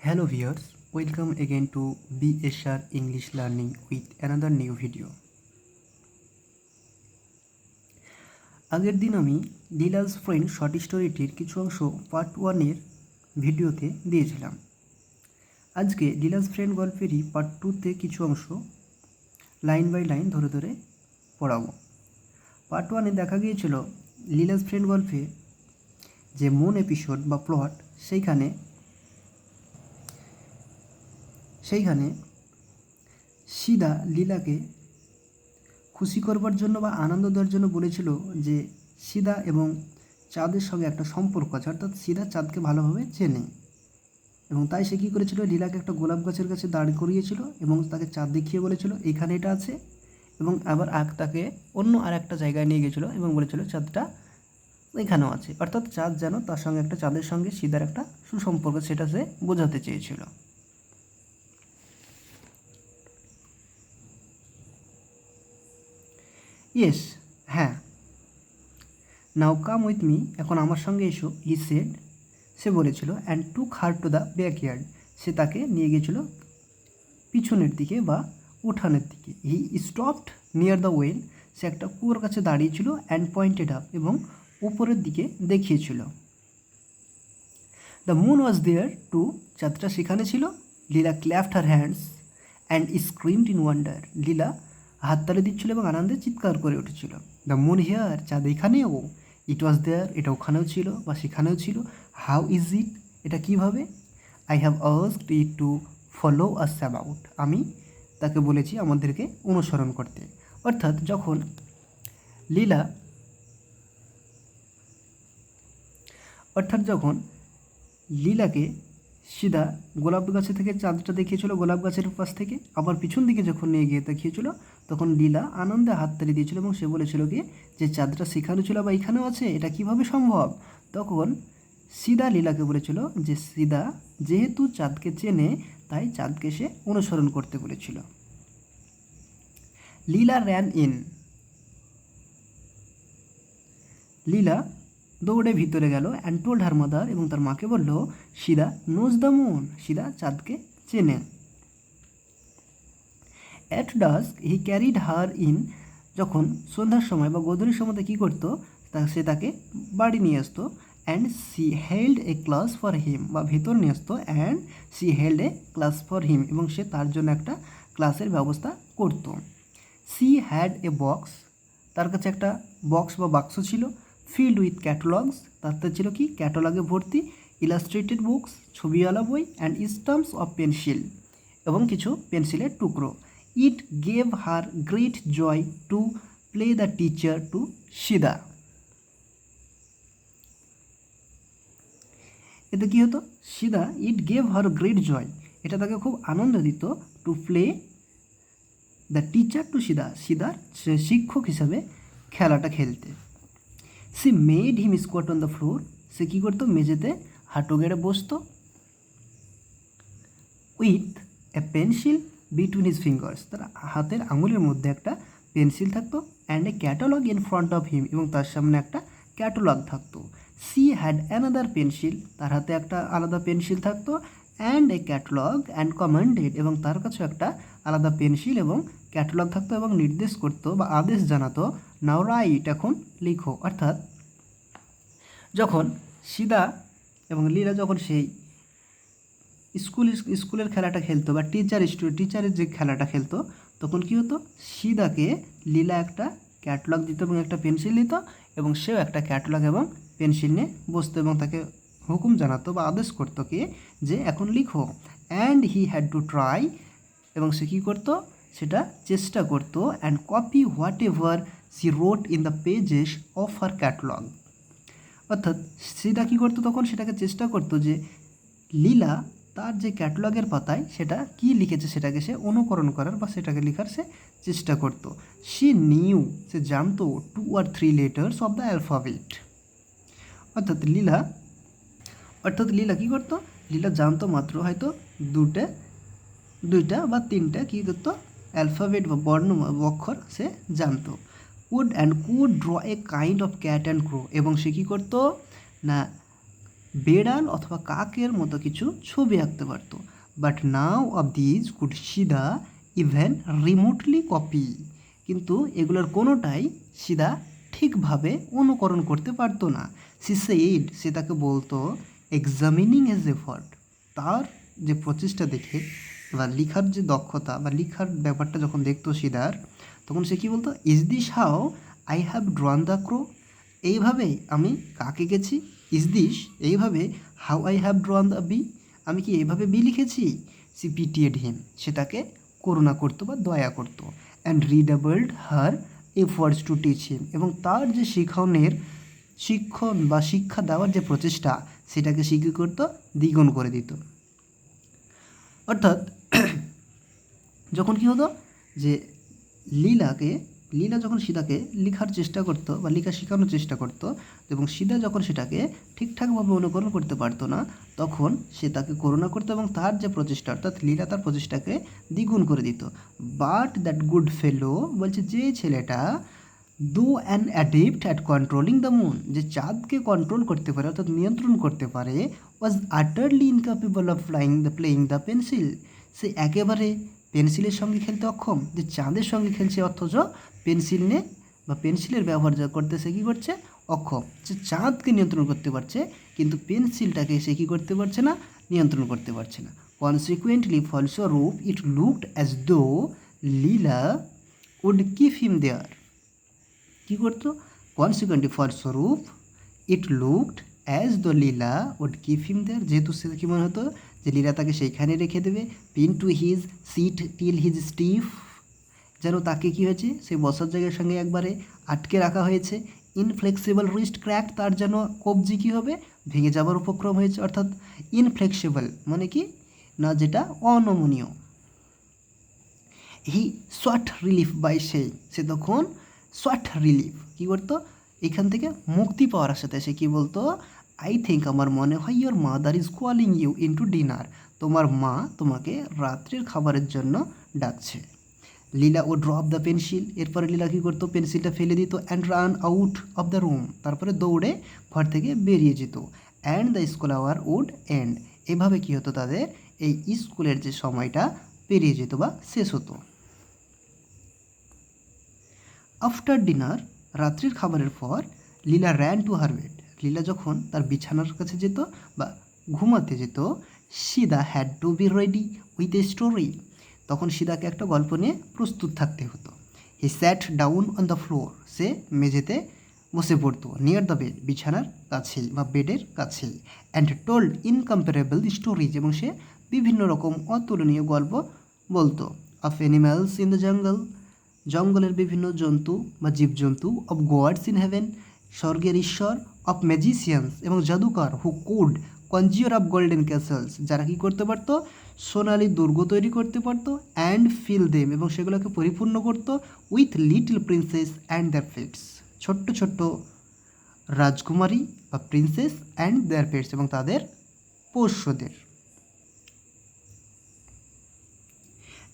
Hello viewers, welcome again to BSR English Learning with another new video. আগের দিন আমি Leela's friend short স্টোরিটির কিছু অংশ পার্ট 1-এর ভিডিওতে দিয়েছিলাম। আজকে লীলাস ফ্রেন্ড গল্পেরই পার্ট 2-তে কিছু অংশ লাইন বাই লাইন ধরে ধরে পড়াবো। পার্ট 1-এ দেখা গিয়েছিল লীলাস ফ্রেন্ড গল্পে যে মূল এপিসোড বা প্লট সেইখানে সিদা লীলাকে খুশি করবার জন্য বা আনন্দ দেওয়ার জন্য বলেছিল যে সিদা এবং চাঁদের সঙ্গে একটা সম্পর্ক আছে, অর্থাৎ সিদা চাঁদকে ভালোভাবে চেনে এবং তাই সে কী করেছিল, লীলাকে একটা গোলাপ গাছের কাছে দাঁড় করিয়েছিল এবং তাকে চাঁদ দেখিয়ে বলেছিল এইখানে এটা আছে, এবং আবার তাকে অন্য আর একটা জায়গায় নিয়ে গেছিলো এবং বলেছিল চাঁদটা এখানেও আছে, অর্থাৎ চাঁদ যেন তার সঙ্গে একটা চাঁদের সঙ্গে সিদার একটা সুসম্পর্ক সেটা সে বোঝাতে চেয়েছিল। ইয়েস, হ্যাঁ, নাও কাম উইথ মি, এখন আমার সঙ্গে এসো, হি সেড, সে বলেছিল, and took her to the backyard, সে তাকে নিয়ে গেছিল পিছনের দিকে বা উঠানের দিকে। He stopped near the well, সে একটা কুয়োর কাছে দাঁড়িয়েছিল, অ্যান্ড পয়েন্টেড আপ, এবং উপরের দিকে দেখিয়েছিল। The moon was there too, চাঁদটা সেখানে ছিল। Leela clapped her hands and screamed in wonder, Leela হাততালি দিচ্ছিল এবং আনন্দে চিৎকার করে উঠেছিল। দ্য মুন হিয়ার, চাঁদ এখানেও। ইট ওয়াজ দেয়ার, এটা ওখানেও ছিল বা সেখানেও ছিল। হাউ ইজ ইট, এটা কীভাবে। I have asked it to follow us about, আমি তাকে বলেছি আমাদেরকে অনুসরণ করতে। অর্থাৎ যখন লীলাকে সিদা গোলাপ গাছে থেকে চাঁদটা দেখিয়েছিল, গোলাপ গাছের পাশ থেকে আবার পিছন দিকে যখন নিয়ে গিয়ে দেখিয়েছিল, তখন লীলা আনন্দে হাততালি দিয়েছিল এবং সে বলেছিল কি যে চাঁদটা সেখানে ছিল বা এখানেও আছে, এটা কিভাবে সম্ভব। তখন সিদা লীলাকে বলেছিল যে সিদা যেহেতু চাঁদকে চেনে তাই চাঁদকে সে অনুসরণ করতে বলেছিল। লীলা র্যান ইন, লীলা দৌড়ে ভিতরে গেল, অ্যান্ড টোল্ড হার মাদার, এবং তার মাকে বলল, সিদা নোজ দ্য মুন, সিদা চাঁদকে চেনে। At dusk he carried her in, যখন সন্ধ্যার সময় বা গোধূলির সময়তে কী করতো, সে তাকে বাড়ি নিয়ে আসতো। And she held a class for him, বা ভেতর নিয়ে আসতো, and she held a class for him, এবং সে তার জন্য একটা ক্লাসের ব্যবস্থা করতো। সি হ্যাড এ বক্স, তার কাছে একটা বক্স বা বাক্স ছিল। ফিল্ড উইথ ক্যাটালগস, তাতে ছিল কি ক্যাটালগে ভর্তি। ইলাস্ট্রেটেড বুকস, ছবিওয়ালা বই। অ্যান্ড স্টাম্পস অফ পেন্সিল, এবং কিছু পেন্সিলের টুকরো। It gave her great joy to play the teacher to Sidda, এতে কী হতো, সিদা, ইট গেভ হার গ্রেট জয়, এটা তাকে খুব আনন্দ দিত, to play the teacher to Sidda, সিদার শিক্ষক হিসাবে খেলাটা খেলতে। She made him squat on the floor, সে কী করতো, মেঝেতে হাঁটু গেড়ে বসতো। With a pencil between his fingers, তার হাতের আঙুলের মধ্যে একটা পেন্সিল থাকতো। And a catalogue in front of him, এবং তার সামনে একটা ক্যাটালগ থাকতো। সি হ্যাড অ্যানাদার পেন্সিল, তার হাতে একটা আলাদা পেন্সিল থাকতো। And a catalogue and commanded, এবং তার কাছেও একটা আলাদা পেন্সিল এবং ক্যাটালগ থাকতো এবং নির্দেশ করতো বা আদেশ জানাতো, নাও রাইট, এখন লিখো। অর্থাৎ যখন সিদা এবং লীলা যখন সেই স্কুলের খেলাটা খেলতো বা টিচারের যে খেলাটা খেলতো, তখন কী হতো, সিদাকে লীলা একটা ক্যাটালগ দিত এবং একটা পেন্সিল দিত, এবং সেও একটা ক্যাটালগ এবং পেন্সিল নিয়ে বসতো এবং তাকে হুকুম জানাতো বা আদেশ করতো কি যে এখন লিখো। And he had to try, এবং সে কী করতো, সেটা চেষ্টা করতো। And copy whatever she wrote in the pages of her catalogue, অর্থাৎ সেটা কী করতো, তখন সেটাকে চেষ্টা করতো যে লীলা তার যে ক্যাটালগের পাতায় সেটা কী লিখেছে সেটাকে সে অনুকরণ করার বা সেটাকে লেখার সে চেষ্টা করতো। সে নিউ, সে জানতো 2 or 3 letters of the alphabet, অর্থাৎ লীলা কী করতো, লীলা জানতো মাত্র হয়তো দুইটা বা তিনটা কী করতো, অ্যালফাবেট বা বর্ণ অক্ষর সে জানতো। Could draw a kind of cat and crow, এবং সে কী করতো না বেড়াল অথবা কাকের মতো কিছু ছবি আঁকতে পারতো। But none of these could Sidda even remotely copy, কিন্তু এগুলোর কোনোটাই সিদা ঠিকভাবে অনুকরণ করতে পারতো না। সে তাকে বলতো এক্সামিনিং এজ এফর্ট, তার যে প্রচেষ্টা দেখে বা লেখার যে দক্ষতা বা লেখার ব্যাপারটা যখন দেখতো সিদার, তখন সে কী বলতো, is this how I have drawn the crow, এইভাবেই আমি কাকে গেছি। ইজ দিস, এইভাবে how I have drawn the bee, আমি কি এইভাবে বি লিখেছি। সি পিটিএড হিম, সেটাকে করুণা করতো বা দয়া করতো। And redoubled her efforts to teach him, এবং তার যে শিক্ষণ বা শিক্ষা দেওয়ার যে প্রচেষ্টা, সেটাকে সে কী করতো, দ্বিগুণ করে দিত। অর্থাৎ যখন কী হতো যে লীলা যখন সীতাকে লেখার চেষ্টা করতো বা লেখা শেখানোর চেষ্টা করতো, এবং সীতা যখন সেটাকে ঠিকঠাকভাবে অনুকরণ করতে পারতো না, তখন সে তাকে করুণা করতো এবং তার যে প্রচেষ্টা, অর্থাৎ লীলা তার প্রচেষ্টাকে দ্বিগুণ করে দিত। বাট দ্যাট গুড ফেলো, বলছে যে ছেলেটা though an adept at controlling the moon, যে চাঁদকে কন্ট্রোল করতে পারে অর্থাৎ নিয়ন্ত্রণ করতে পারে, was utterly incapable of playing the pencil, সে একেবারে পেন্সিলের সঙ্গে খেলতে অক্ষম, যে চাঁদের সঙ্গে খেলছে অথচ পেন্সিল নিয়ে বা পেন্সিলের ব্যবহার যা করতে সে কী করছে, অক্ষম। যে চাঁদকে নিয়ন্ত্রণ করতে পারছে কিন্তু পেন্সিলটাকে সে কী করতে পারছে না, নিয়ন্ত্রণ করতে পারছে না। কনসিকুয়েন্টলি ফলস্বরূপ it looked as though Leela would keep him দেয়ার, কী করতো, কনসিকুয়েন্টলি ফলস্বরূপ it looked as the Leela would keep him there, যেহেতু সে কী মনে হতো যে লীলা তাকে সেইখানে রেখে দেবে। Pin to his seat till his stiff, যেন তাকে কী হয়েছে, সেই বসার জায়গার সঙ্গে একবারে আটকে রাখা হয়েছে। ইনফ্লেক্সিবল রিস্ট ক্র্যাক, তার যেন কবজি কী হবে, ভেঙে যাবার উপক্রম হয়েছে। অর্থাৎ ইনফ্লেক্সিবল মানে কি না, যেটা অনমনীয়। হি শর্ট রিলিফ বাই সে তখন শর্ট রিলিফ কী করতো, এখান থেকে মুক্তি পাওয়ার সাথে সে কী বলতো, আই থিঙ্ক, আমার মনে হয়, your mother is calling you into dinner, তোমার মা তোমাকে রাত্রের খাবারের জন্য ডাকছে। লীলা ও ড্রপ দ্য পেন্সিল, এরপরে লীলা কী করতো, পেন্সিলটা ফেলে দিত। And run out of the room, তারপরে দৌড়ে ঘর থেকে বেরিয়ে যেত। And the school hour would end, এভাবে কী হতো, তাদের এই স্কুলের যে সময়টা পেরিয়ে যেত বা শেষ হতো। আফটার ডিনার, রাত্রির খাবারের পর, Leela ran to her bed, Leela যখন তার বিছানার কাছে যেত বা ঘুমাতে যেত, Sidda had to be ready with a story, তখন সিদাকে একটা গল্প নিয়ে প্রস্তুত থাকতে হতো। He sat down on the floor, সে মেঝেতে বসে পড়তো। নিয়ার দ্য বেড, বিছানার কাছেই বা বেডের কাছেই। অ্যান্ড টোল্ড ইনকম্পারেবল স্টোরিজ, এবং সে বিভিন্ন রকম অতুলনীয় গল্প বলতো। Of animals in the jungle, জঙ্গলের বিভিন্ন জন্তু বা জীবজন্তু। অফ গডস ইন হেভেন, স্বর্গের ঈশ্বর। অফ ম্যাজিশিয়ানস, এবং জাদুকর। Who could conjure of golden castles, যারা কী করতে পারতো, সোনালি দুর্গ তৈরি করতে পারতো। অ্যান্ড ফিল দেম, এবং সেগুলোকে পরিপূর্ণ করতো। With little princess and their pets, ছোট্ট ছোট্ট রাজকুমারী বা প্রিন্সেস অ্যান্ড দেয়ার পেটস, এবং তাদের পোষ্যদের।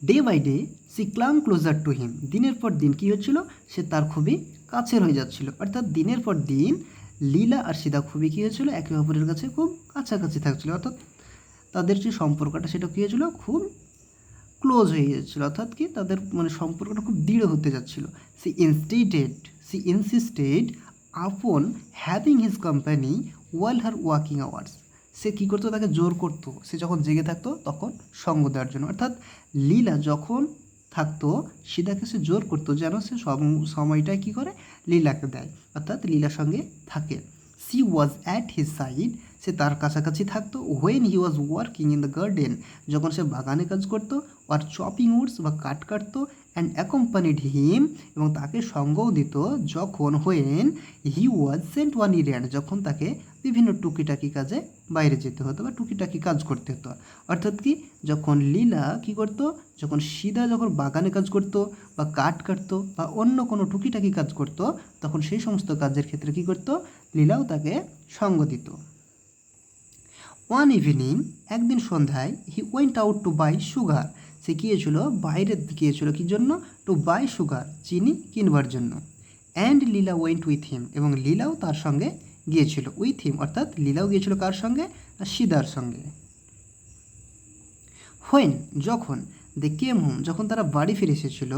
Day by day she clung closer to him, দিনের পর দিন কী হচ্ছিল, সে তার খুবই কাছের হয়ে যাচ্ছিল। অর্থাৎ দিনের পর দিন লীলা আর সীতা খুবই কী হয়েছিল, একে অপরের কাছে খুব কাছাকাছি থাকছিল। অর্থাৎ তাদের যে সম্পর্কটা সেটা কী হয়েছিল, খুব ক্লোজ হয়ে যাচ্ছিলো। অর্থাৎ কি, তাদের মানে সম্পর্কটা খুব দৃঢ় হতে যাচ্ছিলো। সি ইনসিস্টেড আপন হ্যাভিং হিজ কোম্পানি ওয়াইল হার ওয়ার্কিং আওয়ার্স, সে কী করতো, তাকে জোর করতো, সে যখন জেগে থাকতো তখন সঙ্গ দেওয়ার জন্য। অর্থাৎ লীলা যখন থাকতো সীতাকে সে জোর করতো যেন সে সব সময়টা কী করে, লীলাকে দেয়, অর্থাৎ লীলার সঙ্গে থাকে। She was at his side, সে তার কাছাকাছি থাকতো। When he was working in the garden, যখন সে বাগানে কাজ করতো। আর চপিং উডস, বা কাঠ কাটতো। অ্যান্ড অ্যাকম্পানিড হিম, এবং তাকে সঙ্গও দিত যখন, when he was sent one errand, যখন তাকে বিভিন্ন টুকিটাকি কাজে বাইরে যেতে হতো বা টুকিটাকি কাজ করতে হতো। অর্থাৎ কি, যখন লীলা কী করতো, যখন সীতা যখন বাগানে কাজ করতো বা কাঠ কাটতো বা অন্য কোনো টুকিটাকি কাজ করতো, তখন সেই সমস্ত কাজের ক্ষেত্রে কী করতো, লীলাও তাকে সঙ্গ দিত। ওয়ান ইভিনিং, একদিন সন্ধ্যায়, he went out to buy sugar, সে গিয়েছিল বাইরে গিয়েছিল কী জন্য, টু বাই সুগার, চিনি কিনবার জন্য। And Leela went with him, এবং লীলাও তার সঙ্গে গিয়েছিল উইথ হিম, অর্থাৎ লীলাও গিয়েছিল কার সঙ্গে, না সিদার সঙ্গে। হোয়েন যখন দে কেম হোম, যখন তারা বাড়ি ফিরে এসেছিল,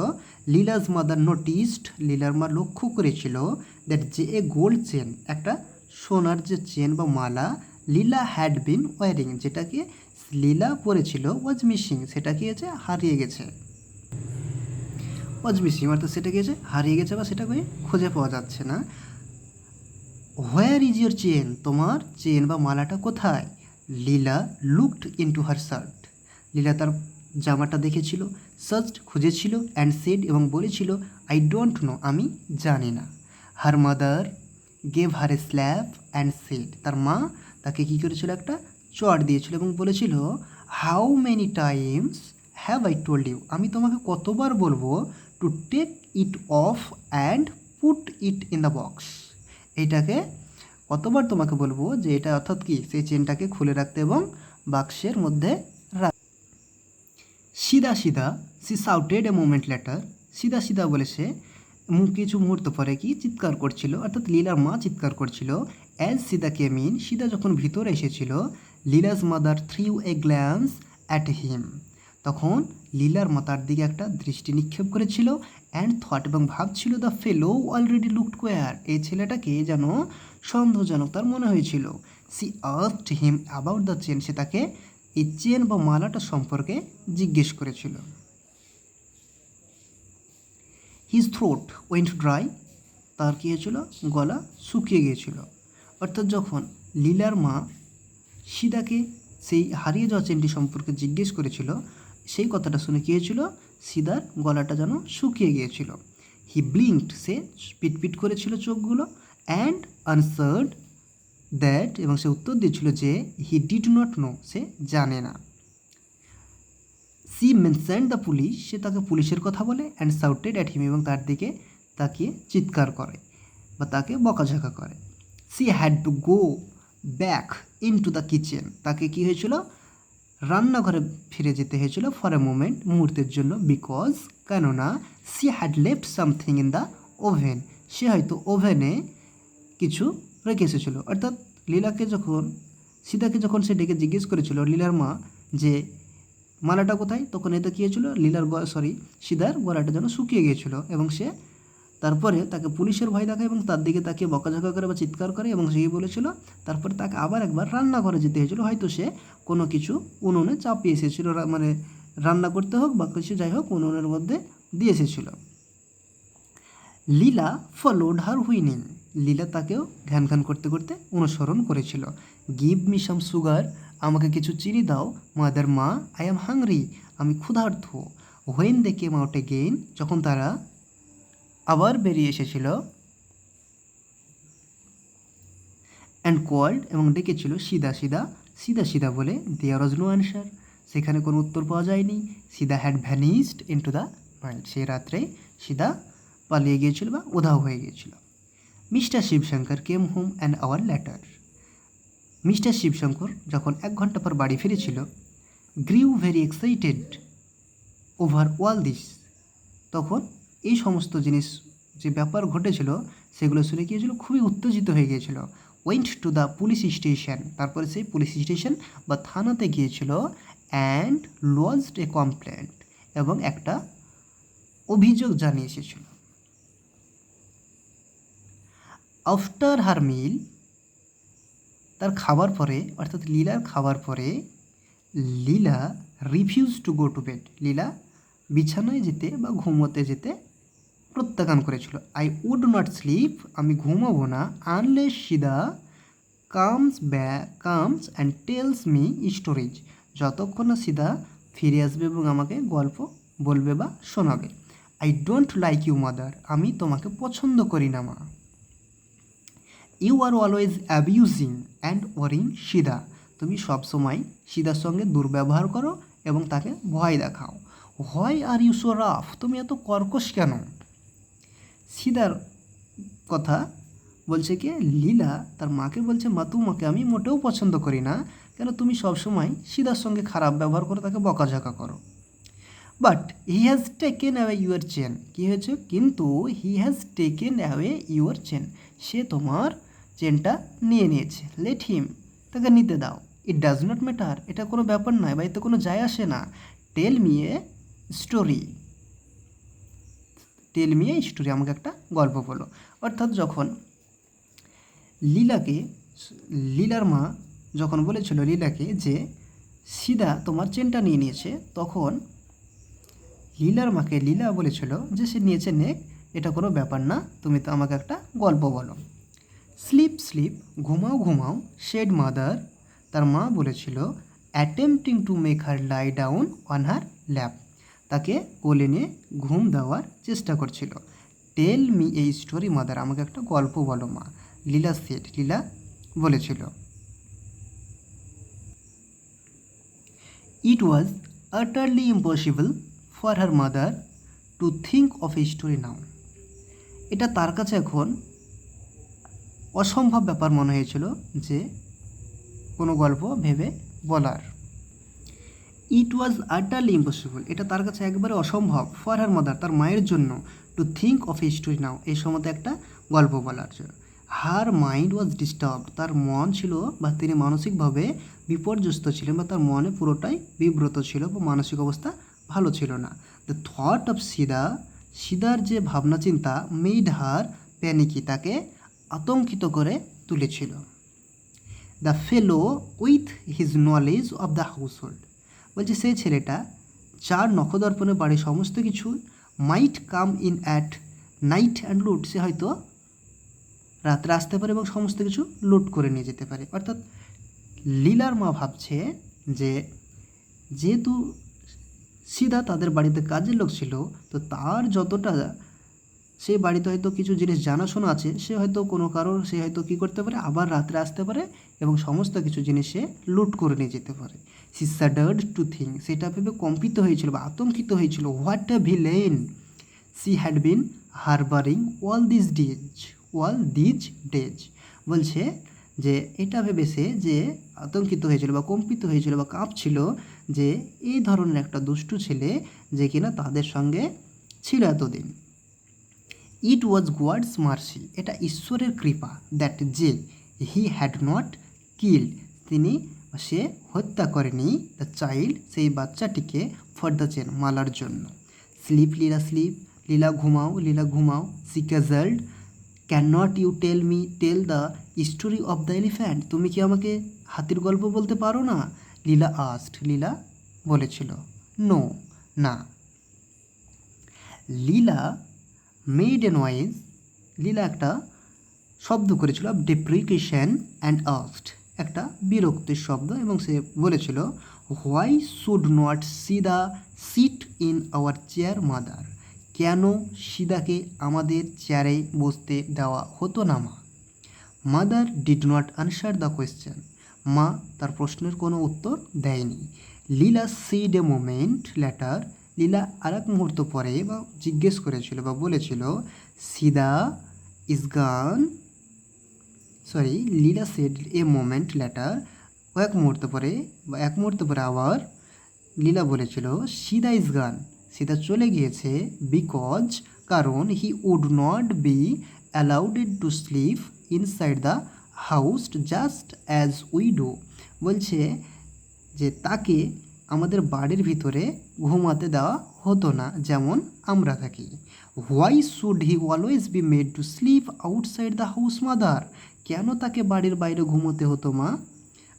লীলাজ মাদার নোটিসড, লীলার মা লক্ষ্য করেছিল দ্যাট যে এ গোল্ড চেন, একটা সোনার যে চেন বা মালা লীলা হ্যাড বিন ওয়ারিং, যেটাকে লীলা পরেছিল, ওয়াজ মিসিং, সেটা কি হয়েছে, হারিয়ে গেছে। ওয়াজ মিসিং অর্থাৎ সেটা কি হয়েছে, হারিয়ে গেছে বা সেটাকে খুঁজে পাওয়া যাচ্ছে না। হোয়ার ইজ ইয়োর চেন, তোমার চেন বা মালাটা কোথায়। লীলা লুকড ইনটু হার শার্ট, লীলা তার জামাটা দেখেছিল, সার্চড খুঁজেছিল, অ্যান্ড সেড এবং বলেছিল, আই ডোন্ট নো, আমি জানি না। Her mother gave her A slap and said, তার মা তাকে কী করেছিল, একটা চড় দিয়েছিল এবং বলেছিল, how many times have I told you, আমি তোমাকে কতবার বলবো, to take it off and put it in the box, এইটাকে কতবার তোমাকে বলবো যে এটা অর্থাৎ কি, সেই চেনটাকে খুলে রাখতে এবং বাক্সের মধ্যে রাখ। Sidda Sidda she shouted a moment later, Sidda সিদা বলে সে কিছু মুহূর্ত পরে কি চিৎকার করছিল, অর্থাৎ লীলার মা চিৎকার করছিল। অ্যাজ সিদা কেম ইন, সিদা যখন ভিতরে এসেছিল, Leela's mother threw a glance at him, তখন লীলার মা তার দিকে একটা দৃষ্টি নিক্ষেপ করেছিল, অ্যান্ড থট এবং ভাবছিল, দ্য ফেলো অলরেডি লুকড কোয়ার, এই ছেলেটাকে যেন সন্দেহজনক তার মনে হয়েছিল। She asked him about the chain, সে তাকে এই চেন বা মালাটা সম্পর্কে জিজ্ঞেস করেছিল। হিজ থ্রোট ওয়েন্ট ড্রাই, তার কী হয়েছিল, গলা শুকিয়ে গিয়েছিল। অর্থাৎ যখন লীলার মা সিদাকে সেই হারিয়ে যাওয়া চেনটি সম্পর্কে জিজ্ঞেস করেছিল, সেই কথাটা শুনে কী হয়েছিল, সিদার গলাটা যেন শুকিয়ে গিয়েছিল। হি ব্লিঙ্কড, সে পিটপিট করেছিল চোখগুলো, অ্যান্ড আনসার্ড দ্যাট, এবং সে উত্তর দিয়েছিল যে হি ডিড নট নো, সে জানে না। সি মেনশনড দ্য পুলিশ, সে তাকে পুলিশের কথা বলে, অ্যান্ড শাউটেড অ্যাট হিম, এবং তার দিকে তাকিয়ে চিৎকার করে বা তাকে বকাঝকা করে। She had to go back in to the kitchen, তাকে কী হয়েছিল, রান্নাঘরে ফিরে যেতে হয়েছিল ফর এ মোমেন্ট, মুহূর্তের জন্য, বিকজ, কেননা, she had left something in the oven, সে হয়তো ওভেনে কিছু রেখে এসেছিল। অর্থাৎ লীলাকে যখন সীতাকে যখন সে ডেকে জিজ্ঞেস করেছিল লীলার মা যে মালাটা কোথায়, তখন এতে কী হয়েছিল, সীতার গলাটা যেন শুকিয়ে গিয়েছিল, এবং সে তারপরে তাকে পুলিশের ভয় দেখায় এবং তার দিকে তাকে বকাঝকা করে বা চিৎকার করে, এবং সেই বলেছিল, তারপরে তাকে আবার একবার রান্নাঘরে যেতে হয়েছিল, হয়তো সে কোনো কিছু উনুনে চাপিয়ে এসেছিল, মানে রান্না করতে হোক বা কিছু যাই হোক উনুনের মধ্যে দিয়ে এসেছিল। লীলা ফলোড হার হুইনিং, লীলা তাকেও ঘ্যান ঘ্যান করতে করতে অনুসরণ করেছিল। গিভ মি সাম সুগার, আমাকে কিছু চিনি দাও। মাদার মা, আই অ্যাম হাংরি, আমি ক্ষুধার্ত। When they came out again, যখন তারা আবার বেরিয়ে এসেছিল, অ্যান্ড কল্ড, এবং ডেকেছিল, সিদা সিদা, সিদা সিদা বলে, দেয়ার ওয়াজ নো অ্যান্সার, সেখানে কোনো উত্তর পাওয়া যায়নি। Sidda had vanished into the night, সেই রাত্রে সিদা পালিয়ে গিয়েছিল বা উধাও হয়ে গিয়েছিল। Mr Sivasankar came home an hour later, Mr Sivasankar যখন 1 ঘন্টা পর বাড়ি ফিরেছিল, grew very excited over all this, তখন এই সমস্ত জিনিস যে ব্যাপার ঘটেছিল সেগুলো শুনে কী হয়েছিল, খুবই উত্তেজিত হয়ে গিয়েছিল। Went to the police station, তারপরে সেই পুলিশ স্টেশন বা থানাতে গিয়েছিল, অ্যান্ড লজড এ কমপ্লেন্ট, এবং একটা অভিযোগ জানিয়ে এসেছিল। আফটার হার মিল, তার খাবার পরে, অর্থাৎ লীলার খাবার পরে, Leela refuse to go to bed, Leela বিছানায় যেতে বা ঘুমোতে যেতে প্রত্যাখ্যান করেছিল। আই উড নট স্লিপ, আমি ঘুমাবো না, unless Sidda comes and tells me stories, যতক্ষণ না সিদা ফিরে আসবে এবং আমাকে গল্প বলবে বা শোনাবে। I don't like you mother, আমি তোমাকে পছন্দ করি না মা। You are always abusing and worrying Sidda, তুমি সবসময় সিদার সঙ্গে দুর্ব্যবহার করো এবং তাকে ভয় দেখাও। Why are you so rough, তুমি এত কর্কশ কেন। সিদার কথা বলছে কি, লীলা তার মাকে বলছে, মা তোমাকে আমি মোটেও পছন্দ করি না, কেন তুমি সবসময় সিদার সঙ্গে খারাপ ব্যবহার করো, তাকে বকাঝকা করো। But he has taken away your chain, কী হয়েছে, কিন্তু he has taken away your chain, সে তোমার চেনটা নিয়ে নিয়েছে, লেট হিম, তাকে নিতে দাও। ইট ডাজ নট ম্যাটার, এটা কোনো ব্যাপার নয় বা এতে কোনো যায় আসে না। Tell me a story, tell me a story, আমাকে একটা গল্প বলো। অর্থাৎ যখন লীলার মা যখন বলেছিল লীলাকে যে সিদা তোমার চেনটা নিয়ে নিয়েছে, তখন লীলার মাকে লীলা বলেছিল যে সে নিয়েছে নেক, এটা কোনো ব্যাপার না, তুমি তো আমাকে একটা গল্প বলো। স্লিপ স্লিপ, ঘুমাও ঘুমাও, শেড মাদার, তার মা বলেছিল, attempting to make her lie down on her lap, তাকে কোলে নিয়ে ঘুম দেওয়ার চেষ্টা করছিল। টেল মি এই স্টোরি মাদার, আমাকে একটা গল্প বলো মা, লীলা সেড, লীলা বলেছিল। It was utterly impossible for her mother to think of a story now, এটা তার কাছে এখন অসম্ভব ব্যাপার মনে হয়েছিল যে কোনো গল্প ভেবে বলার। ইট ওয়াজ আটারলি ইম্পসিবল, এটা তার কাছে একবারে অসম্ভব, ফর হার মাদার, তার মায়ের জন্য, to think of a story now, এই সময়তে একটা গল্প বলার জন্য। হার মাইন্ড ওয়াজ ডিস্টার্বড, তার মন ছিল বা তিনি মানসিকভাবে বিপর্যস্ত ছিলেন বা তার মনে পুরোটাই বিব্রত ছিল বা মানসিক অবস্থা ভালো ছিল না। দ্য থট অফ সিদার যে ভাবনা চিন্তা মেড হার প্যানিকি, তাকে আতঙ্কিত করে তুলেছিল। The fellow with his knowledge of the household, বলছে সেই ছেলেটা যার নখদর্পণে বাড়ির সমস্ত কিছু, might come in at night and loot, সে হয়তো রাত্রে আসতে পারে এবং সমস্ত কিছু লুট করে নিয়ে যেতে পারে। অর্থাৎ লীলার মা ভাবছে যে যেহেতু সিদা তাদের বাড়িতে কাজের লোক ছিল, তো তার যতটা সেই বাড়িতে হয়তো কিছু জিনিস জানাশোনা আছে, সে হয়তো কোনো কারোর সে হয়তো কী করতে পারে, আবার রাত্রে আসতে পারে এবং সমস্ত কিছু জিনিস সে লুট করে নিয়ে যেতে পারে। সি স্যাডার্ড টু থিঙ্ক, সেটা ভেবে কম্পিত হয়েছিল বা আতঙ্কিত হয়েছিল। What a villain she had been হারবারিং all these days, বলছে যে এটা ভেবে সে যে আতঙ্কিত হয়েছিল বা কম্পিত হয়েছিল বা কাঁপছিল যে এই ধরনের একটা দুষ্টু ছেলে যে কিনা তাদের সঙ্গে ছিল এতদিন। ইট ওয়াজ গডস মার্সি, এটা ঈশ্বরের কৃপা, দ্যাট যে হি হ্যাড নট কিল্ড, সে হত্যা করেনি, দ্য চাইল্ড, সেই বাচ্চাটিকে, ফর দ্য চেন, মালার জন্য। স্লিপ স্লিপ, লীলা ঘুমাও, she cajoled, can not you tell the story of the elephant, তুমি কি আমাকে হাতির গল্প বলতে পারো না? লীলা আস্ট, লীলা বলেছিল। নো, না। লীলা মেড এ নয়েজ, লীলা একটা শব্দ করেছিল, অফ ডেপ্রিকেশন অ্যান্ড আস্ট, একটা বিরক্তির শব্দ, এবং সে বলেছিল, why should not Sidda sit in our chair mother, কেন সিদাকে আমাদের চেয়ারে বসতে দেওয়া হতো না মা? Mother did not answer the question, মা তার প্রশ্নের কোনো উত্তর দেয়নি। Leela said a moment later, Leela আর এক মুহূর্ত পরে বা জিজ্ঞেস করেছিল বা বলেছিল, সিদা ইজ গান, লীলা সেড এ মোমেন্ট লেটার, এক মুহূর্ত পরে আবার লীলা বলেছিল, সিদা ইজ গান, সিদা চলে গিয়েছে, বিকজ, কারণ, he would not be allowed to sleep inside the house just as we do, বলছে যে তাকে আমাদের বাড়ির ভিতরে ঘুমাতে দেওয়া হতো না যেমন আমরা থাকি। Why should he always be made to sleep outside the house mother, কেন তাকে বাড়ির বাইরে ঘুমোতে হতো মা?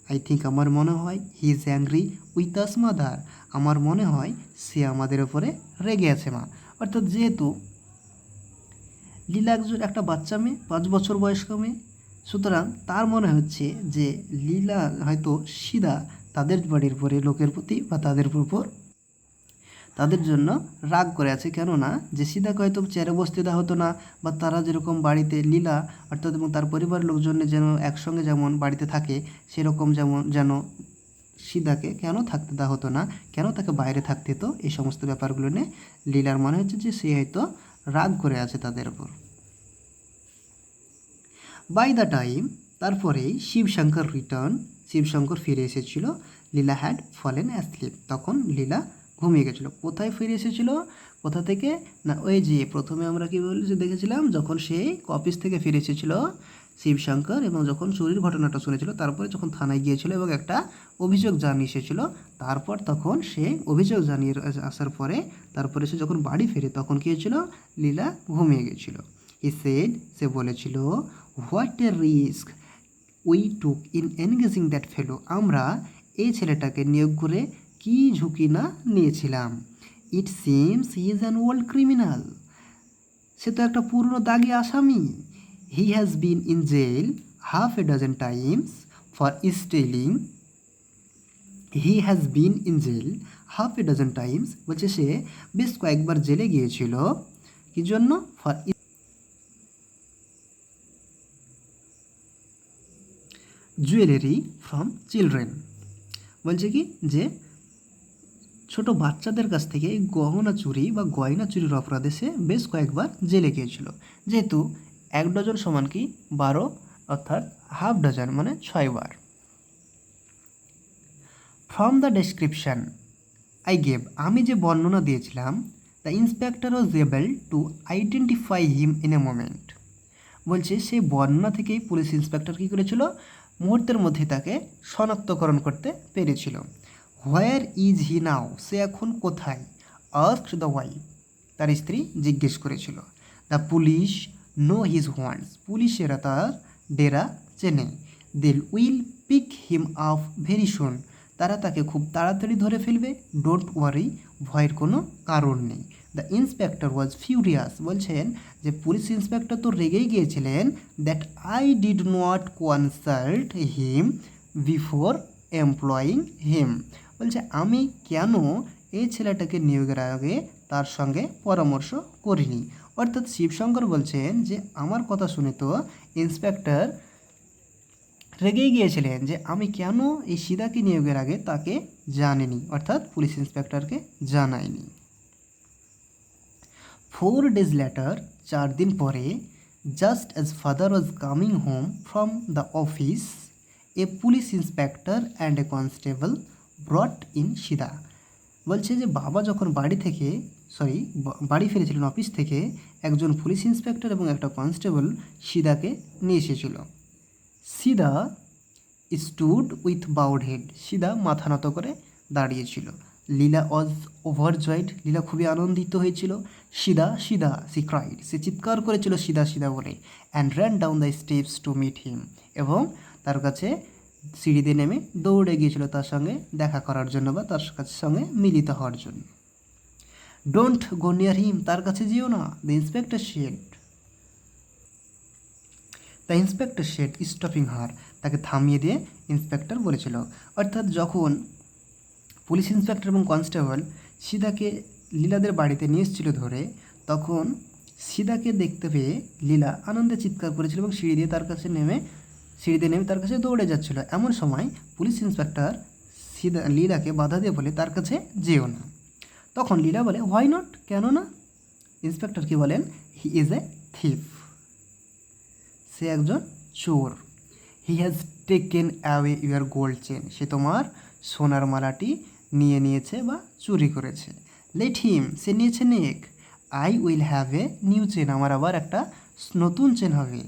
আই থিঙ্ক, আমার মনে হয়, he is angry with us mother, আমার মনে হয় সে আমাদের ওপরে রেগে আছে মা। অর্থাৎ যেহেতু লীলা একটা বাচ্চা মেয়ে, 5 বছর বয়স্ক মেয়ে, সুতরাং তার মনে হচ্ছে যে লীলা হয়তো সিদা তাদের বাড়ির পরে লোকের প্রতি বা তাদের জন্য রাগ করে আছে, কেননা যে সিদাকে হয়তো চেয়ারে বসতে দেওয়া হতো না, বা তারা যেরকম বাড়িতে লীলা অর্থাৎ এবং তার পরিবারের লোকজনে যেন একসঙ্গে যেমন বাড়িতে থাকে, সেরকম যেন সিদাকে কেন থাকতে দেওয়া হতো না, কেন তাকে বাইরে থাকতে হতো, এই সমস্ত ব্যাপারগুলো নিয়ে লীলার মনে হচ্ছে যে সে হয়তো রাগ করে আছে তাদের উপর। বাই দ্য টাইম, তারপরেই শিবশঙ্কর ফিরে এসেছিল, লীলা হ্যাড ফলেন অ্যাসলিপ, তখন লীলা ঘুমিয়ে গেছিলো। কোথায় ফিরে এসেছিল, কোথা থেকে না, ওই যে প্রথমে আমরা কি দেখেছিলাম, যখন সেই অফিস থেকে ফিরে এসেছিল শিবশঙ্কর, এবং যখন চুরির ঘটনাটা শুনেছিল তারপরে যখন থানায় গিয়েছিল এবং একটা অভিযোগ জানিয়ে এসেছিল, তারপর তখন সে অভিযোগ জানিয়ে আসার পরে তারপরে সে যখন বাড়ি ফেরে তখন কী হয়েছিল, লীলা ঘুমিয়ে গেছিল। সে বলেছিল, what a risk we took in engaging that fellow, আমরা এই ছেলেটাকে নিয়োগ করে কী ঝুঁকি না নিয়েছিলাম। It seems he is an old criminal, সে তো একটা পুরনো দাগি আসামি। He has been in jail half a dozen times for stealing. He has been in jail half a dozen times, বলছে সে বেশ কয়েকবার জেলে গিয়েছিল, কি জন্য, ফর জুয়েলারি ফ্রম চিলড্রেন, বলছে কি যে ছোট বাচ্চাদের কাছ থেকে এই গহনা চুরি বা গয়না চুরির অপরাধে সে বেশ কয়েকবার জেলে গিয়েছিল। যেহেতু 1 ডজন সমান কি 12, অর্থাৎ হাফ ডজন মানে 6 বার। From the description I gave, আমি যে বর্ণনা দিয়েছিলাম, the inspector was able to identify him in a moment, বলছে সেই বর্ণনা থেকেই পুলিশ ইন্সপেক্টর কী করেছিল, মুহূর্তের মধ্যে তাকে শনাক্তকরণ করতে পেরেছিল। হোয়ার ইজ হি নাও, সে এখন কোথায়, আস্কড দ্য ওয়াইফ, তার স্ত্রী জিজ্ঞেস করেছিল। The police know his wants, পুলিশেরা তার ডেরা চেনে। They will pick him up very soon, তারা তাকে খুব তাড়াতাড়ি ধরে ফেলবে। ডোন্ট ওয়ারি, ভয়ের কোনো কারণ নেই। দ্য ইন্সপেক্টর ওয়াজ ফিউরিয়াস, বলছেন যে পুলিশ ইন্সপেক্টর তো রেগেই গিয়েছিলেন, that I did not consult him before employing him, বলছে আমি কেন এই ছেলেটাকে নিয়োগের আগে তার সঙ্গে পরামর্শ করিনি। অর্থাৎ শিবশঙ্কর বলছেন যে আমার কথা শুনে তো ইন্সপেক্টর রেগেই গিয়েছিলেন যে আমি কেন এই সিদাকে নিয়োগের আগে তাকে জানিনি, অর্থাৎ পুলিশ ইন্সপেক্টরকে জানাইনি। 4 days later, 4 দিন পরে, just as father was coming home from the office, a police inspector and a constable brought in Sidda, বলছে যে বাবা যখন বাড়ি ফিরেছিলেন অফিস থেকে, একজন পুলিশ ইন্সপেক্টর এবং একটা কনস্টেবল সিদাকে নিয়ে এসেছিল। সিদা স্টুড উইথ বাউড হেড, সিদা মাথা নত করে দাঁড়িয়েছিল। লীলা ওয়াজ ওভারজয়েড, লীলা খুবই আনন্দিত হয়েছিল। সিদা সিদা সি ক্রাইড, সে চিৎকার করেছিল সিদা সিদা বলে। And ran down the steps to meet him, এবং তার কাছে সিঁড়িতে নেমে দৌড়ে গিয়েছিল তার সঙ্গে দেখা করার জন্য বা তার সঙ্গে মিলিত হওয়ার জন্য। ডোন্ট গো নিয়ার হিম, তার কাছে যেও না। দ্য ইন্সপেক্টর শেড স্টপিং হার, তাকে থামিয়ে দিয়ে ইন্সপেক্টর বলেছিল। অর্থাৎ যখন পুলিশ ইন্সপেক্টর এবং কনস্টেবল সিদাকে লীলাদের বাড়িতে নিয়ে এসেছিল ধরে, তখন সিদাকে দেখতে পেয়ে লীলা আনন্দে চিৎকার করেছিল এবং সিঁড়িতে নেমে তার কাছে দৌড়ে যাচ্ছিল। এমন সময় পুলিশ ইন্সপেক্টর লীলাকে বাধা দিয়ে বলে তার কাছে যেও না। তখন লীলা বলে হোয়াই নট, কেন না? ইন্সপেক্টর কি বলেন, হি ইজ এ থিফ, সে একজন চোর। He has taken away your gold chain, সে তোমার সোনার মালাটি নিয়ে নিয়েছে বা চুরি করেছে। লেট হিম, সে নিয়েছে নেক। I will have a new chain, আমার আবার একটা নতুন চেন হবে।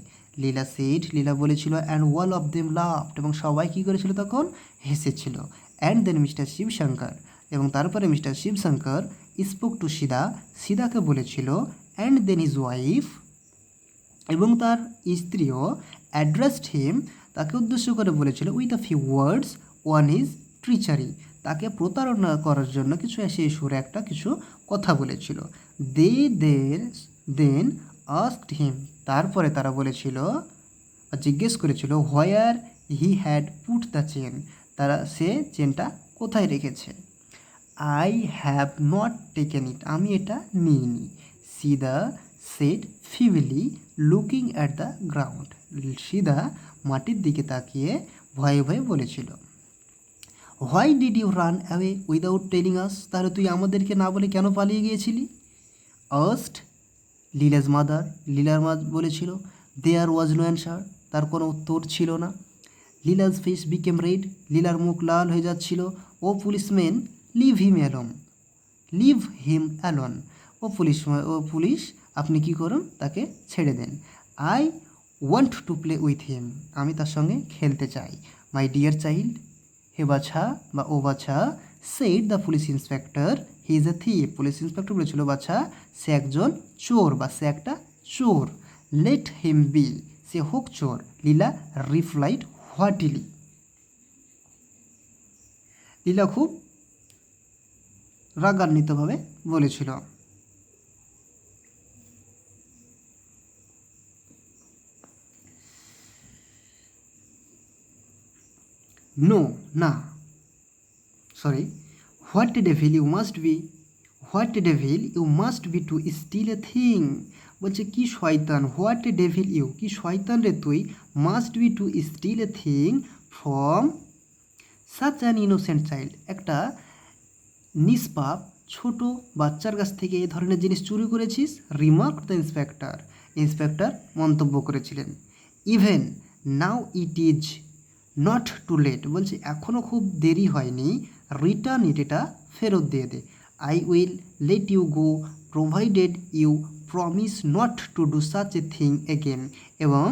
লীলা বলেছিল, and all of them laughed, এবং সবাই কী করেছিল তখন, হেসেছিল। অ্যান্ড দেন মিস্টার শিবশঙ্কর, এবং তারপরে মিস্টার শিবশঙ্কর স্পোক টু সিদাকে বলেছিল, অ্যান্ড দেন হিজ ওয়াইফ, এবং তার স্ত্রীও অ্যাড্রেসড হিম, তাকে উদ্দেশ্য করে বলেছিল with a few words, one is treachery, তাকে প্রতারণা করার জন্য সেই সুরে কিছু কথা বলেছিল। দেন আস্কড হিম, তারপরে তারা জিজ্ঞেস করেছিল where he had put the chain, সে চেনটা কোথায় রেখেছে। I have not taken it, আমি এটা নিইনি। Sidda said feebly looking at the ground, Sidda মাটির দিকে তাকিয়ে ভয়ে ভয়ে বলেছিল। Why did you run away without telling us, তাহলে তুই আমাদেরকে না বলে কেন পালিয়ে গিয়েছিলি? আস্কড লীলার মা বলেছিল। দেয়ার ওয়াজ নো অ্যান্সার, তার কোনো উত্তর ছিল না। লীলাজ ফেস বিকেম রেড, লীলার মুখ লাল হয়ে যাচ্ছিল। Oh policeman, leave him alone, ও পুলিশ আপনি কি করুন, তাকে ছেড়ে দেন। I want to play with him, আমি তার সঙ্গে খেলতে চাই। মাই ডিয়ার চাইল্ড, হে বাছা বা ও বাছা, said the police inspector, he is a থিপ, police inspector বলেছিল বাছা সে একজন চোর বা সে একটা চোর। লেট হিম বি, সে হোক চোর। লীলা রিপ্লাইড হোয়াটিলি, লীলা খুব রাগান্বিতভাবে বলেছিল। নো, না, sorry, what devil you must be, what devil you must be to steal a thing, বলছে কি শয়তান, হোয়াট ডেভিল ইউ, কি শয়তান রে তুই, must be to steal a thing from such an innocent child, একটা নিষ্পাপ ছোট বাচ্চার কাছ থেকে এই ধরনের জিনিস চুরি করেছিস। রিমার্ক দ্য ইন্সপেক্টর, ইন্সপেক্টর মন্তব্য করেছিলেন। Even now it is not too late, বলছে এখনও খুব দেরি হয়নি। রিটার্ন ইট, এটা ফেরত দিয়ে দে। I will let you go provided you promise not to do such a thing again, এবং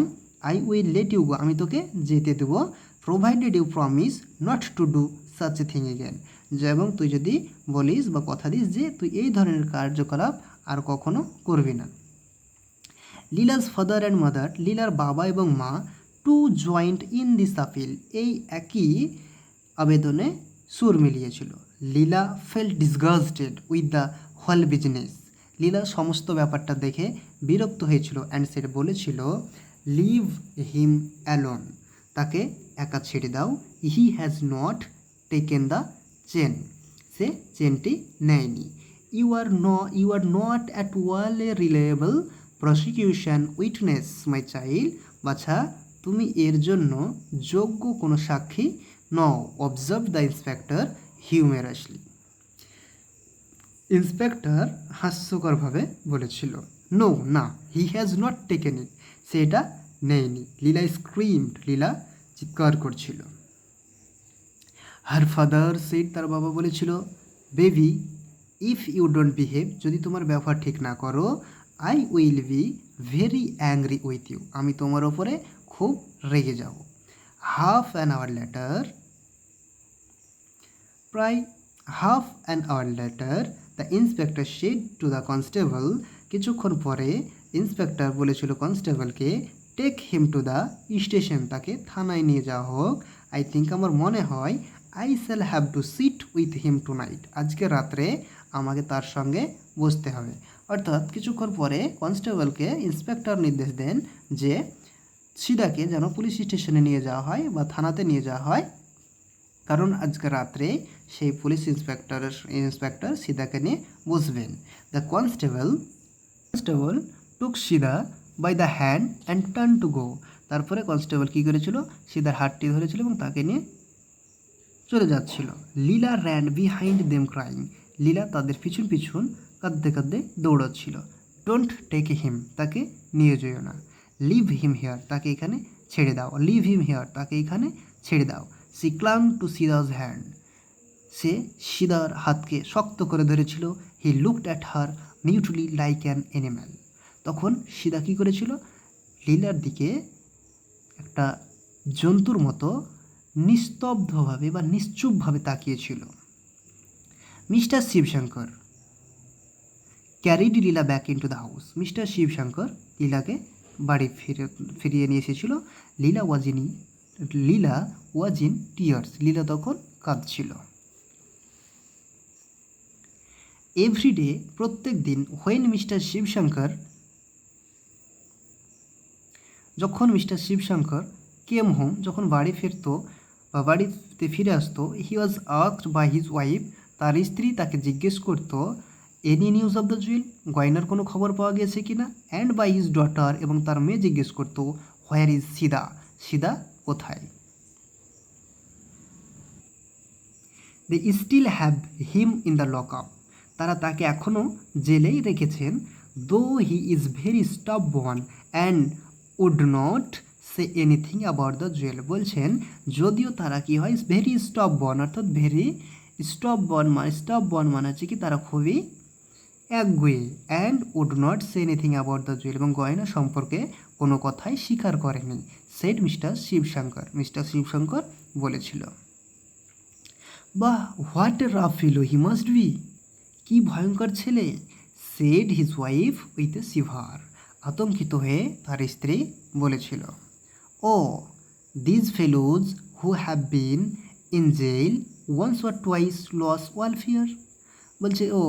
I will let you go, আমি তোকে যেতে দেবো, provided you promise not to do such a thing again, যে এবং তুই যদি বলিস বা কথা দিস যে তুই এই ধরনের কার্যকলাপ আর কখনো করবি না। লীলাস ফাদার অ্যান্ড মাদার, লীলার বাবা এবং মা, to joint in this appeal, এই একই আবেদনে সুর মিলিয়েছিল। Leela felt disgusted with the whole business, Leela সমস্ত ব্যাপারটা দেখে বিরক্ত হয়েছিল। অ্যান্ড সেট বলেছিল, লিভ হিম অ্যালোন, তাকে একা ছেড়ে দাও। He has not taken the chain, সে চেনটি নেয়নি। You are not at all a reliable prosecution witness my child, বাছা তুমি এর জন্য যোগ্য কোনো সাক্ষী নও। Observe the inspector humorously, inspector হাস্যকরভাবে বলেছিল। নো, না, he has not taken it, সে এটা নেয়নি। লীলা স্ক্রিমড, লীলা চিৎকার করছিল। হার ফাদার সেড, তার বাবা বলেছিল, baby if you don't behave, যদি তোমার ব্যবহার ঠিক না করো, I will be very angry with you, আমি তোমার ওপরে খুব রেগে যাব। হাফ অ্যান আওয়ার লেটার, প্রায় half an hour later, the inspector said to the constable, কিছুক্ষণ পরে ইন্সপেক্টর বলেছিল কনস্টেবলকে, take him to the station, তাকে থানায় নিয়ে যাওয়া হোক। আই থিঙ্ক, আমার মনে হয়, I shall have to sit with him tonight, আজকে রাত্রে আমাকে তার সঙ্গে বসতে হবে। অর্থাৎ কিছুক্ষণ পরে কনস্টেবলকে ইন্সপেক্টর নির্দেশ দেন যে সিদাকে যেন পুলিশ স্টেশনে নিয়ে যাওয়া হয় বা থানাতে নিয়ে যাওয়া হয়, কারণ আজকে রাত্রে সেই পুলিশ ইন্সপেক্টর সিদাকে নিয়ে বসবেন। The constable took Sidda by the hand and turn to go, তারপরে কনস্টেবল কী করেছিল, সিদার হাতটি ধরেছিল এবং তাকে নিয়ে চলে যাচ্ছিল। লীলা র্যান বিহাইন্ড দেম ক্রাইং, লীলা তাদের পিছন পিছন কাঁদতে কাঁদতে দৌড়াচ্ছিল। ডোন্ট টেক হিম, তাকে নিয়ে যেও না। লিভ হিম হেয়ার, তাকে এখানে ছেড়ে দাও। লিভ হিম হেয়ার, তাকে এখানে ছেড়ে দাও। She clung to Sidda's hand, সে সিদার হাতকে শক্ত করে ধরেছিল। He looked at her mutely like an animal, তখন সিদা কী করেছিল, লীলার দিকে একটা জন্তুর মতো নিস্তব্ধভাবে বা নিশ্চুপভাবে তাকিয়েছিল। Mr Sivasankar carried Leela back in to the house, Mr Sivasankar লীলাকে বাড়ি ফিরিয়ে নিয়ে এসেছিল। লীলা ওয়াজ ইন টিয়ার্স, লীলা তখন কাঁদছিল। এভরিডে, প্রত্যেক দিন, হোয়েন মিস্টার শিবশঙ্কর, যখন মিস্টার শিবশঙ্কর কেম হোম, যখন বাড়ি ফিরতো বা বাড়িতে ফিরে আসতো, হি ওয়াজ আস্কড বাই হিজ ওয়াইফ, তার স্ত্রী তাকে জিজ্ঞেস করতো, any news of the Jewel, গয়নার কোনো খবর পাওয়া গেছে কি না। অ্যান্ড বাই হিজ ডটার, এবং তার মেয়ে জিজ্ঞেস করতো, হোয়ার ইজ সিদা, সিদা কোথায়। They still have him in the lock up, তারা তাকে এখনও জেলেই রেখেছেন। Though he is very stubborn and would not say anything about the jewel, বলছেন যদিও তারা কি হয়, ভেরি স্টববর্ন, অর্থাৎ ভেরি স্টববর্ন মানে হচ্ছে কি তারা খুবই একগুঁয়ে। And would not say anything about the jewel, এবং গয়না সম্পর্কে কোনো কথাই স্বীকার করেনি, সেড মিস্টার শিবশঙ্কর বলেছিল। বাহ, what a rough fellow he must be, কি ভয়ঙ্কর ছেলে, said his wife with a shiver, আতঙ্কিত হয়ে তার স্ত্রী বলেছিল। Oh these fellows who have been in jail once or twice lose all fear, বলছে ও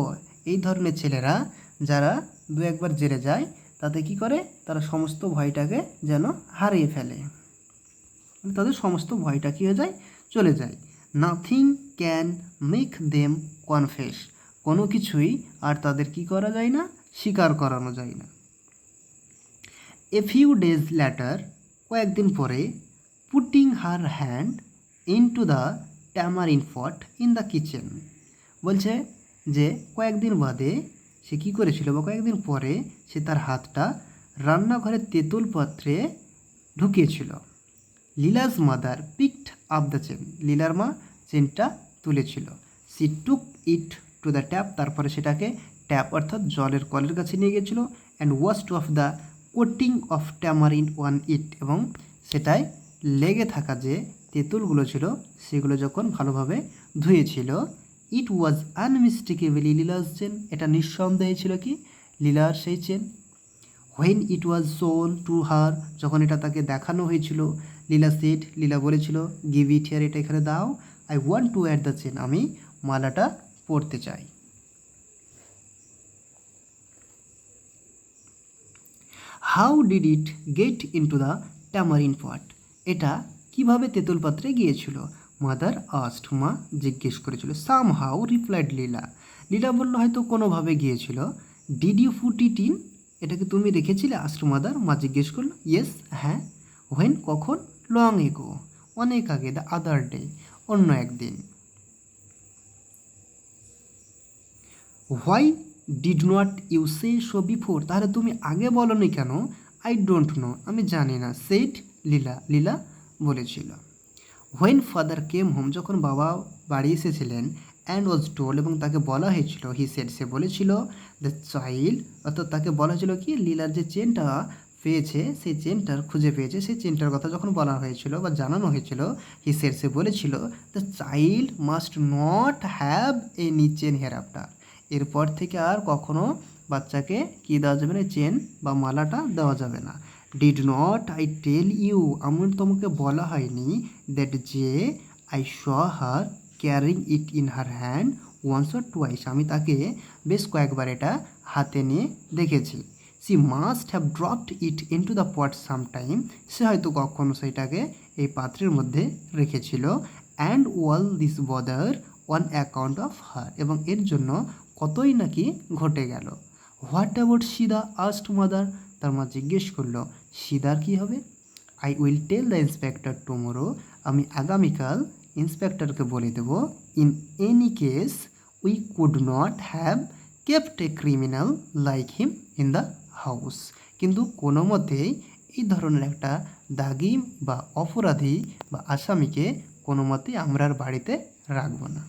এই ধরনের ছেলেরা যারা দু একবার জেলে যায় তাতে কি করে, তারা সমস্ত ভয়টাকে যেন হারিয়ে ফেলে, তাদের সমস্ত ভয়টা কী হয়ে যায়, চলে যায়। Nothing can make them confess, কোনো কিছুই আর তাদের কি করা যায় না, স্বীকার করানো যায় না। এ ফিউ ডেজ ল্যাটার, কয়েকদিন পরে, putting her hand into the tamarind pot in the kitchen, বলছে যে কয়েকদিন বাদে সে কী করেছিল বা কয়েকদিন পরে সে তার হাতটা রান্নাঘরের তেঁতুল পাত্রে ঢুকিয়েছিল। Leela's mother picked up the chain, লীলার মা চেনটা তুলেছিল। She took it to the tap, তারপরে সেটাকে ট্যাপ অর্থাৎ জলের কলের কাছে নিয়ে গিয়েছিল। And washed off the coating of tamarind on it, এবং সেটায় লেগে থাকা যে তেঁতুলগুলো ছিল সেগুলো যখন ভালোভাবে ধুয়েছিল। ইট ওয়াজ আনমিস্টেকেবলি লীলাজ চেন, এটা নিঃসন্দেহে ছিল কি, লীলার সেই চেন। হোয়েন ইট ওয়াজ শোন টু হার, যখন এটা তাকে দেখানো হয়েছিল, লীলা সেড, লীলা বলেছিল, গিভ ইট হিয়ার, এটা এখানে দাও, I want to add the chain, আমি মালাটা পরতে চাই। How did it get into the tamarind pot, এটা কিভাবে তেঁতুল পাত্রে গিয়েছিল। মাদার আস্ট, মা জিজ্ঞেস করেছিল। সাম হাউ রিপ্লাইড লীলা, লীলা বলল হয়তো কোনোভাবে গিয়েছিল। Did you put it in, এটাকে তুমি রেখেছিলে, আস্ট মাদার, মা জিজ্ঞেস করলো। ইয়েস, হ্যাঁ। হোয়েন, কখন, লং এগো, অনেক আগে, দ্য আদার ডে, অন্য একদিন। Why did not you say so before, তাহলে তুমি আগে বলনি কেন। আই ডোন্ট নো, আমি জানি না, সেড লীলা, লীলা বলেছিল। হোয়েন ফাদার কেম হোম, যখন বাবা বাড়ি এসেছিলেন, অ্যান্ড ওয়াজ টোল্ড, এবং তাকে বলা হয়েছিল, হি সেড, সে বলেছিল, দ্য চাইল্ড, অর্থাৎ তাকে বলা হয়েছিল কি, লীলার যে চেনটা পেয়েছে, সেই চেনটার খুঁজে পেয়েছে, সেই চেনটার কথা যখন বলা হয়েছিল বা জানানো হয়েছিল, হি সেড, সে বলেছিল, the child must not have any chain hair after, এরপর থেকে আর কখনো বাচ্চাকে কী দেওয়া যাবে না, চেন বা মালাটা দেওয়া যাবে না। Did not I tell you, আমার তোমাকে বলা হয়নি, দ্যাট যে I saw her carrying it in her hand once or twice, আমি তাকে বেশ কয়েকবার এটা হাতে নিয়ে দেখেছি। She must have dropped it into the pot sometime, সে হয়তো কখনো সেইটাকে এই পাত্রের মধ্যে রেখেছিল। And all this bother on account of her, এবং এর জন্য কতই নাকি ঘটে গেল। What about Sidda, asked mother, তার মা জিজ্ঞেস করলো, সিদার কী হবে। I will tell the inspector tomorrow, আমি আগামীকাল ইন্সপেক্টরকে বলে দেব। In any case we could not have kept a criminal like him in the house, কিন্তু কোনো মতেই এই ধরনের একটা দাগি বা অপরাধী বা আসামিকে কোনো মতেই আমরা আর বাড়িতে রাখবো না।